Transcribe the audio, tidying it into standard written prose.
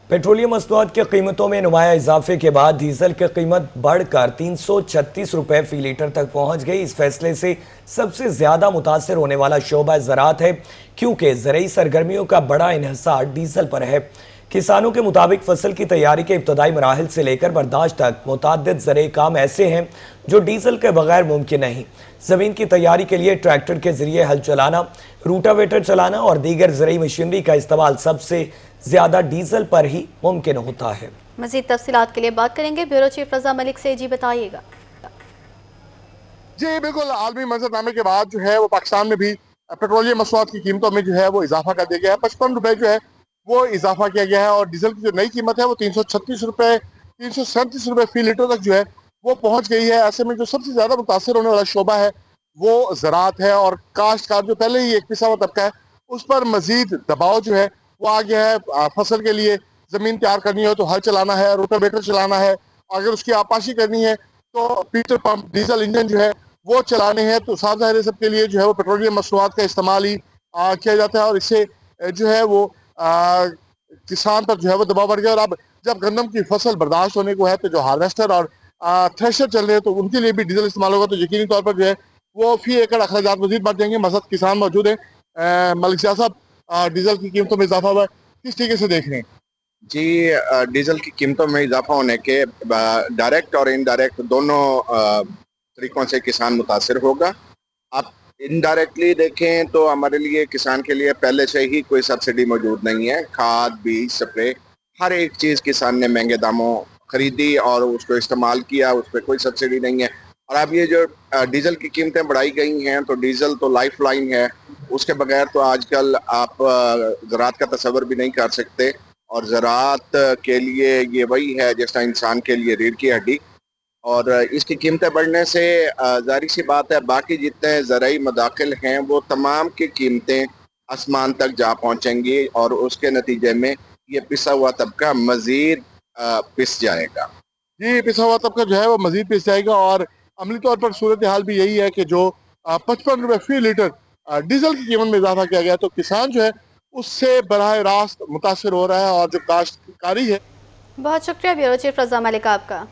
Petroleum मसनूआत की कीमतों में नुमाया इजाफे के बाद डीजल की कीमत बढ़कर 336 रुपए फी लीटर तक पहुंच गई। इस फैसले से सबसे ज्यादा मुतासर होने वाला शोबा ज़राअत है, क्योंकि ज़रूरी सरगर्मियों का बड़ा इन्हिसार डीजल पर है। किसानों के मुताबिक फसल की तैयारी के इब्तदाई मराहिल से लेकर बर्दाश्त तक मुतअद्दिद ज़रूरी काम ऐसे हैं जो डीजल के बगैर मुमकिन नहीं। ज़मीन की तैयारी के लिए ट्रैक्टर के जरिए हल चलाना, रूटावेटर चलाना और दीगर ज़रूरी मशीनरी का इस्तेमाल सबसे ज्यादा डीजल पर ही मुमकिन होता है। मज़ीद तफसीलात के लिए बात करेंगे ब्यूरो चीफ रजा मलिक से। जी बताइएगा। जी बिल्कुल, आलमी मंजरनामे के बाद जो है वो पाकिस्तान में भी पेट्रोलियम मसनूआत की कीमतों में जो है वो इजाफा कर दिया गया है। 55 रुपए जो है वो इजाफा किया गया है और डीजल की जो नई कीमत है वो 336 रुपए 337 रुपए फी लीटर तक जो है वो पहुंच गई है। ऐसे में जो सबसे ज्यादा मुतासर होने वाला शोबा है वो ज़राअत है और काश्तकार जो पहले ही एक पिसा हुआ तबका है उस पर मजीद दबाव जो है वो आ गया है। फसल के लिए जमीन तैयार करनी हो तो हल चलाना है, रोटावेटर चलाना है, अगर उसकी आपाशी करनी है तो पेट्रोल पंप डीजल इंजन जो है वो चलाने हैं। तो साफ ज़ाहिर है सबके लिए जो है वो पेट्रोलियम मसनूआत का इस्तेमाल ही किया जाता है और इससे जो है वो किसान पर जो है वो दबाव बढ़ गया। और अब जब गंदम की फसल बर्दाश्त होने को है तो जो हार्वेस्टर और थ्रेशर चल रहे हैं तो उनके लिए भी डीजल इस्तेमाल होगा, तो यकीनी तौर पर जो है वो फी एकड़ अखराजात मजीद बढ़ जाएंगे। मसद किसान मौजूद है। मलिक शाह साहब, डीजल की कीमतों में इजाफा हुआ है, किस तरीके से देख रहे हैं? जी, डीजल की कीमतों में इजाफा होने के डायरेक्ट और इनडायरेक्ट दोनों तरीकों से किसान मुतासिर होगा। आप इनडायरेक्टली देखें तो हमारे लिए, किसान के लिए पहले से ही कोई सब्सिडी मौजूद नहीं है। खाद, बीज, स्प्रे, हर एक चीज़ किसान ने महंगे दामों खरीदी और उसको इस्तेमाल किया, उस पर कोई सब्सिडी नहीं है। और अब ये जो डीजल की कीमतें बढ़ाई गई हैं, तो डीजल तो लाइफ लाइन है, उसके बगैर तो आजकल आप ज़राअत का तस्वर भी नहीं कर सकते। और ज़राअत के लिए ये वही है जिस तरह इंसान के लिए रीढ़ की हड्डी। और इसकी कीमतें बढ़ने से ज़ाहिर सी बात है बाकी जितने ज़रूरी मदाखिल हैं वो तमाम की कीमतें आसमान तक जा पहुँचेंगी और उसके नतीजे में ये पिसा हुआ तबका मज़ीद पिस जाएगा। जी, पिसा हुआ तबका जो है वो मजीद पिस जाएगा और अमली तौर पर सूरत हाल भी यही है कि जो 55 रुपए फी लीटर डीजल की कीमत में इजाफा किया गया तो किसान जो है उससे बराह रास्त मुतासर हो रहा है और जो काश्तकारी है। बहुत शुक्रिया ब्यूरो चीफ रजा मलिक आपका।